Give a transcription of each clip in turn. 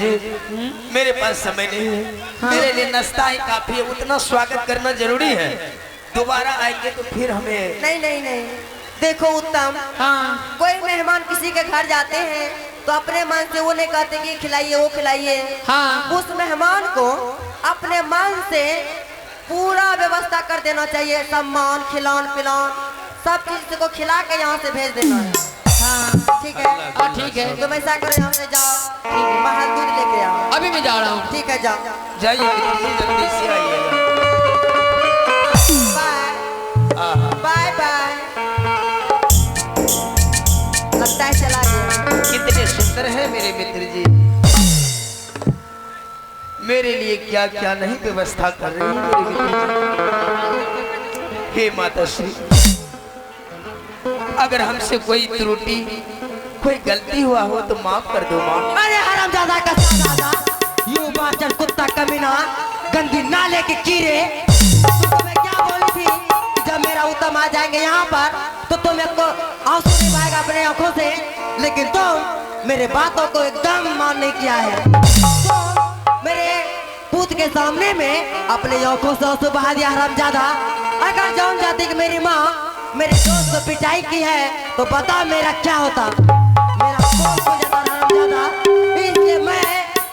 जी मेरे पास समय नहीं है। हाँ। मेरे लिए नाश्ता ही काफी है, उतना स्वागत करना जरूरी है। दोबारा आएंगे तो फिर हमें नहीं नहीं नहीं। देखो उत्तम, हाँ। कोई मेहमान किसी के घर जाते हैं तो अपने मन से वो नहीं कहते कि खिलाइए वो खिलाइए। हाँ। उस मेहमान को अपने मन से पूरा व्यवस्था कर देना चाहिए, सम्मान खिलान पिलान सब चीज को खिला के यहाँ से भेज देना है। हाँ ठीक है, ठीक है। तुम ऐसा करो, यहाँ से जाओ, बाहर दूध लेके आओ। अभी मैं जा रहा हूँ। ठीक है जाओ, जाइए जल्दी से आइएगा। Bye bye. लगता है चला गया। कितने सुंदर है मेरे मित्र जी, मेरे लिए क्या क्या नहीं व्यवस्था कर रही है मेरे मित्र जी। हे माता श्री, अगर हमसे कोई त्रुटि कोई गलती हुआ हो तो माफ कर दो माँ। अरे हरामजादा का दादा, यू बाचर कुत्ता कमीना, गंदी नाले के कीड़े, तुम्हें क्या बोली थी कि जब मेरा उत्तम आ जाएंगे यहाँ पर तो तुम्हें को आंसू नहीं आएगा अपने आंखों से, लेकिन तुम मेरे बातों को एकदम मान नहीं किया है। तो मेरे पूत के सामने में अपने आंखों से आंसू बहा दिया हरामजादा। अगर जान जाती कि मेरी माँ मेरे दोस्त को पिटाई की है तो बता मेरा क्या होता, मेरा दोस्त हो जाता हरामजादा। इसलिए मैं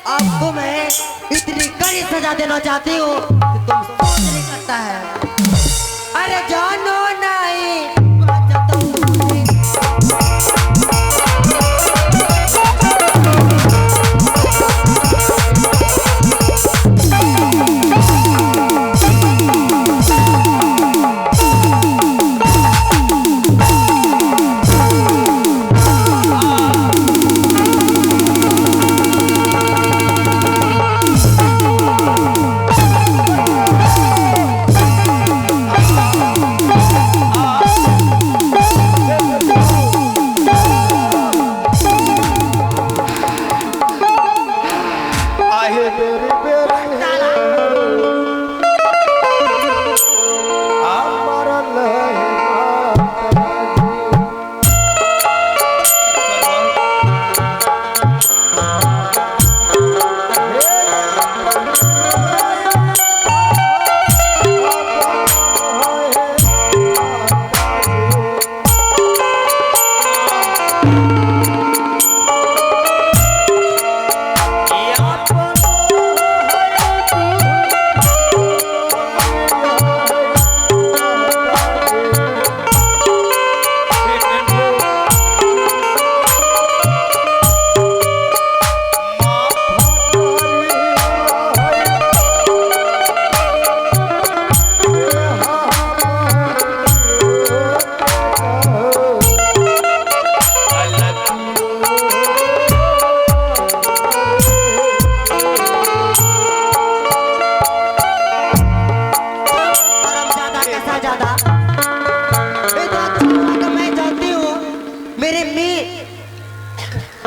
अब तुम्हें इतनी कड़ी सजा देना चाहती हूँ कि तुम सोच नहीं सकता है। अरे जानो नहीं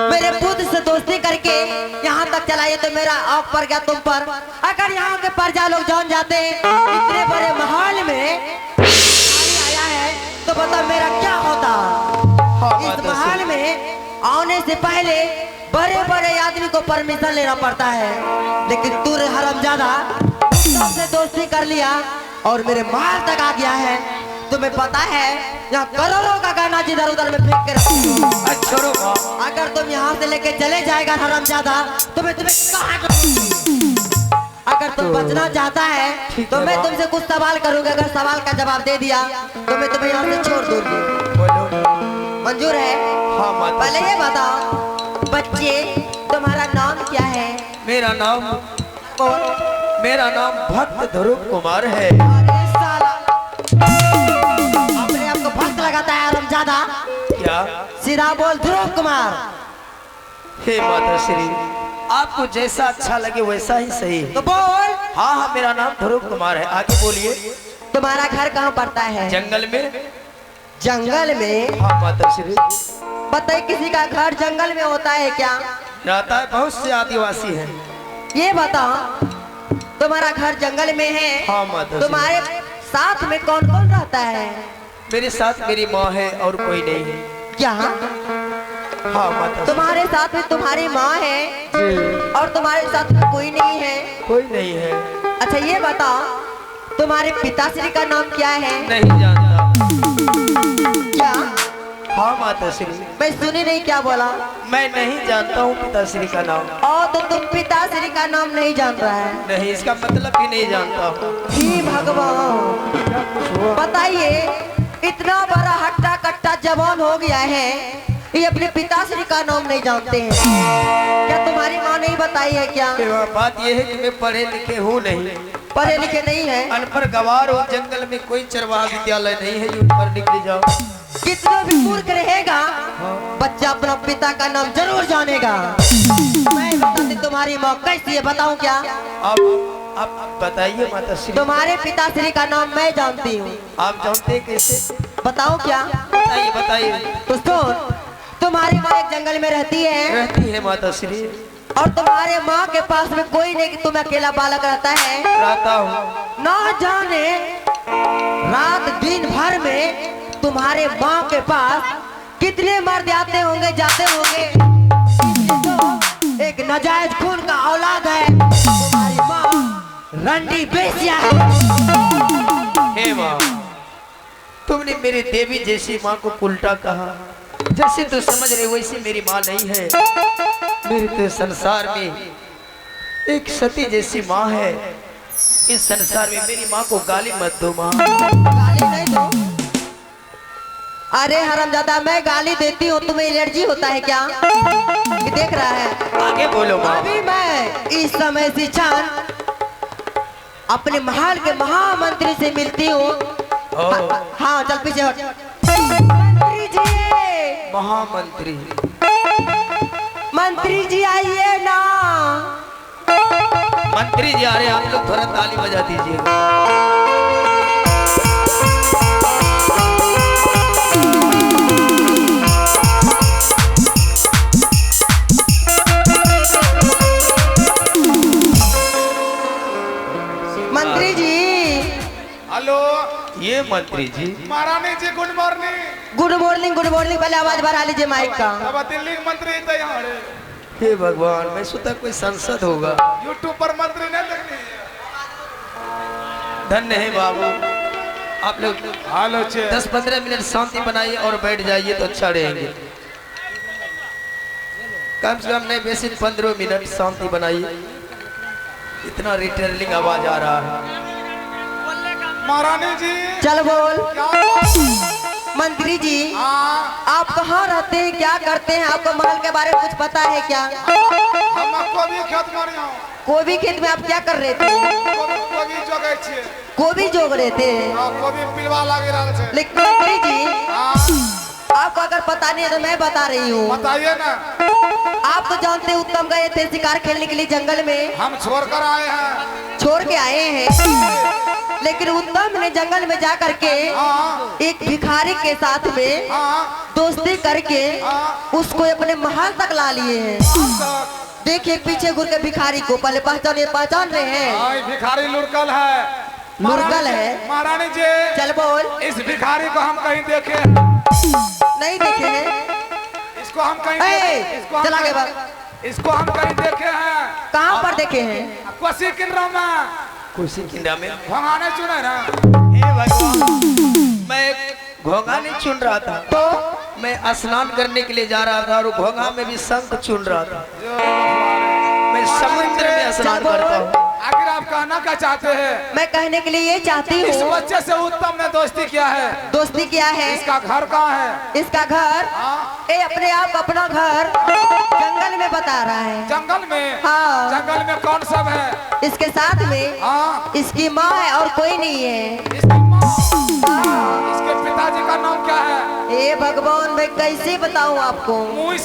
मेरे पुत्र से दोस्ती करके यहाँ तक चलाइए तो मेरा आँख पर गया तुम पर। अगर यहाँ के प्रजा लोग जान जाते इतने बड़े महल में आया है तो बता मेरा क्या होता। इस महल में आने से पहले बड़े बड़े आदमी को परमिशन लेना पड़ता है, लेकिन तू हरामजादा से दोस्ती कर लिया और मेरे महल तक आ गया है। तुम्हें पता है यहाँ करोड़ों का गाना जिधर उधर में फेंक के रखा। अगर तुम यहाँ से लेके चले जाएगा हरामजादा तो मैं तुम्हें अगर तुम बचना चाहता है तो मैं तुमसे कुछ सवाल करूंगा। अगर सवाल का जवाब दे दिया तो मैं तुम्हें यहाँ से छोड़ दूंगी। मंजूर है? हाँ माता। पहले ये बताओ बच्चे तुम्हारा नाम क्या है? मेरा नाम भक्त ध्रुव कुमार है। अपने आपको भक्त लगाता है हरामजादा। क्या? सीधा बोल ध्रुव कुमार। हे माता श्री, आपको जैसा अच्छा लगे वैसा ही सही। तो बोल। हाँ हाँ मेरा नाम ध्रुव कुमार है, आगे बोलिए। तुम्हारा घर कहाँ पड़ता है? जंगल में। जंगल में? हाँ माता श्री। बताइए किसी का घर जंगल में होता है क्या? रहता है, बहुत से आदिवासी हैं। ये बताओ तुम्हारा घर जंगल में है? हाँ माता श्री। तुम्हारे साथ में कौन कौन रहता है? मेरे साथ मेरी माँ है और कोई नहीं है। क्या? हाँ माता। तुम्हारे साथ में तुम्हारी माँ है? और तुम्हारे साथ में कोई नहीं है? कोई नहीं है। अच्छा ये बताओ तुम्हारे पिताश्री का नाम क्या है? नहीं जानता। क्या? हाँ माता श्री। मैं सुनी नहीं, क्या बोला? मैं नहीं जानता हूँ पिताश्री का नाम। और तो तुम पिताश्री का नाम नहीं जान रहा है? नहीं, इसका मतलब भी नहीं जानता हूँ। हे भगवान, बताइए इतना बड़ा हट्टा कट्टा जवान हो गया है, ये अपने पिताश्री का नाम नहीं जानते हैं। क्या तुम्हारी माँ नहीं बताई है क्या? बात यह है कि मैं पढ़े लिखे हूँ नहीं। पढ़े लिखे नहीं है? अनपढ़ गवार हो, जंगल में कोई चरवाहा विद्यालय नहीं है जो पढ़ निकल जाओ। कितना भी मूर्ख रहेगा बच्चा अपना पिता का नाम जरूर जानेगा। मैं बताती तुम्हारी माँ कैसी है, बताऊं क्या? आप बताइए माता श्री। तुम्हारे पिताश्री का नाम मैं जानती हूँ। आप जानते हैं कैसे? बताओ क्या? बताइए बताइए। तो सुन, तुम्हारी माँ एक जंगल में रहती है माता श्री। और तुम्हारे माँ के पास में कोई नहीं कि तुम अकेला बालक रहता है। रहता हूँ। ना जाने रात दिन भर में तुम्हारे माँ के पास कितने मर्द आते होंगे जाते होंगे। तो एक नाजायज खून का औलाद है तुम्हारी माँ, रंडी बेसिया है। हे माँ, तुमने मेरी देवी जैसी माँ को उल्टा कहा। जैसे तू समझ रहे वैसे मेरी माँ नहीं है। मेरे तो संसार में एक सती जैसी माँ है। इस संसार में मेरी माँ को गाली मत दो माँ। गाली नहीं दो? अरे हरामजादा, मैं गाली देती हूँ तुम्हें एलर्जी होता है क्या? ये देख रहा है? आगे बोलो माँ। अभी मैं इस समय से क्षण अपने महल के महामंत्री से मिलती हूँ। हाँ चल पीछे हट। मंत्री जी, महामंत्री। मंत्री जी आइए ना। मंत्री जी आ रहे, आप लोग थोड़ा ताली बजा दीजिए। मंत्री जी। हेलो। ये मंत्री जी। महारानी जी good morning. Good morning, good morning. पहले आवाज बढ़ा लीजिए माइक का। अब दिल्ली के मंत्री तो यहाँ है। हे भगवान, मैं सोचा कोई संसद होगा। यूट्यूब पर मंत्री नहीं देखनी। धन्य है बाबू। आप लोग हेलो 10-15 मिनट शांति बनाइए और बैठ जाइए तो अच्छा रहेंगे। कम से कम नहीं वैसे 15 मिनट शांति बनाइए। इतना रिटर्निंग आवाज आ रहा है। महारानी जी। चल बोल। क्या? मंत्री जी, हाँ। आप कहाँ रहते हैं, क्या करते हैं? आपको महल के बारे में कुछ पता है क्या? हम कोबी खेत में रही हूँ। कोबी खेत में आप क्या कर रहे थे? कोबी जोगे छिए। कोबी जोग रहे थे? कोबी पिलवा लागे रहल छे। लेकिन मंत्री जी, हाँ। आपको अगर पता नहीं है तो मैं बता रही हूँ। बताइए ना। आप तो जानते हैं उत्तम गए थे शिकार खेलने के लिए जंगल में। हम छोड़ कर आए हैं। छोड़ के आए हैं, लेकिन उत्तम ने जंगल में जा करके हाँ। एक भिखारी के साथ में हाँ। दोस्ती करके हाँ। उसको अपने महल तक ला लिए हैं। देखिए पीछे घूर के भिखारी को पहले पहचान रहे हैं? हाँ, भिखारी लुरकल है। लुरकल है? महारानी जी। चल बोल। इस भिखारी को हम कहीं देखे नहीं देखे हैं? इसको हम कहीं चला के बाद इसको हम कहीं देखे हैं। कहाँ पर देखे हैं? कोसी किन्नरा में। कुर्सी किंडा में भंगाने चुने ना। हे भगवान, मैं घोंघा नहीं चुन रहा था। तो मैं स्नान करने के लिए जा रहा था और घोंघा में भी शंख चुन रहा था। मैं समुद्र में स्नान करता हूँ। आखिर आप कहना क्या चाहते हैं? मैं कहने के लिए ये चाहती इस हूँ, बच्चे से उत्तम ने दोस्ती किया है। दोस्ती किया है। इसका घर कहाँ है? इसका घर हाँ? ये अपने आप अपना घर जंगल में बता रहा है। जंगल में? हाँ। जंगल में कौन सब है? इसके साथ में हाँ। इसकी माँ है और कोई नहीं है। इसकी माँ? इसके पिताजी का नाम क्या है? हे भगवान, मैं कैसे बताऊं आपको? मुँह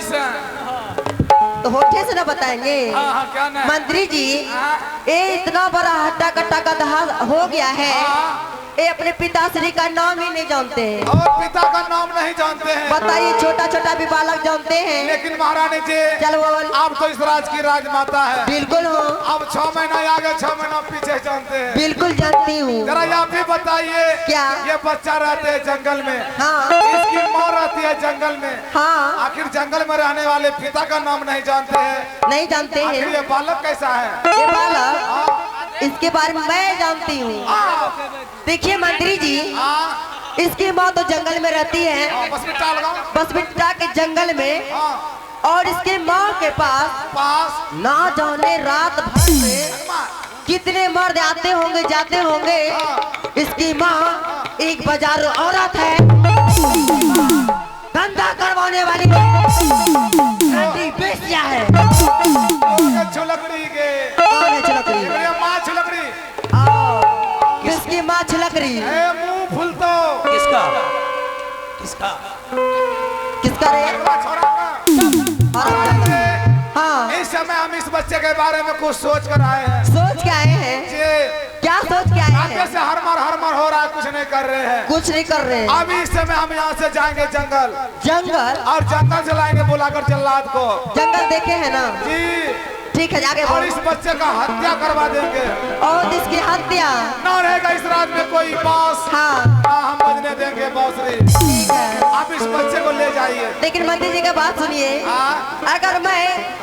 से तो होठे से ना बताएंगे? हाँ, क्या ना? मंत्री जी, हाँ। ये इतना बड़ा हट्टा कट्टा गधा हो गया है हाँ। ये अपने पिताश्री का नाम ही नहीं जानते हैं। और पिता का नाम नहीं जानते हैं। बताइए, छोटा छोटा भी बालक जानते हैं। लेकिन महारानी जी, चलो बोल। आप तो इस राज की राजमाता है। बिल्कुल हूँ। अब 6 महीना आगे 6 महीना पीछे जानते हैं। बिल्कुल जानती हूँ। जरा आप भी बताइए। क्या? ये बच्चा रहते हैं जंगल में। हाँ इसकी माँ रहती है जंगल में। हाँ, आखिर जंगल में रहने वाले पिता का नाम नहीं जानते हैं। नहीं जानते आखिर हैं। ये बालक कैसा है? ये बालक, इसके बारे में मैं जानती हूँ। देखिए मंत्री जी, इसकी माँ तो जंगल में रहती है, बस बिठा लगाओ। बस बिट्टा के जंगल में। और इसके माँ के पास ना जाने रात भर में कितने मर्द आते होंगे जाते होंगे। इसकी माँ एक बाजार औरत है, धंधा करवाने वाली बेस्या है। छुलकड़ी के कौन है छुलकड़ी? ये माँ छुलकड़ी किसकी माँ छुलकड़ी? मुंह फुल तो किसका किसका किसका रे? छोरा का। हाँ, इस समय हम इस बच्चे के बारे में कुछ सोच कर आए हैं। सोच के आए हैं। क्या सोच के आए आगे हैं? से हरमर हो रहा है, कुछ नहीं कर रहे हैं। कुछ नहीं कर रहे हैं। अभी इस समय हम यहाँ से जाएंगे जंगल, जंगल? और जंगल से लाएंगे बुलाकर जल्लाद को। जंगल देखे है ना? जी। ठीक है, जाके और बोल। इस बच्चे का हत्या करवा देंगे। और इसकी हत्या? ना रहेगा इस रात में कोई बांस, हाँ ना हम बजने देंगे बांसुरी। ठीक है। आप इस बच्चे को ले जाइए। लेकिन मंत्री जी का बात सुनिए, हाँ? अगर मैं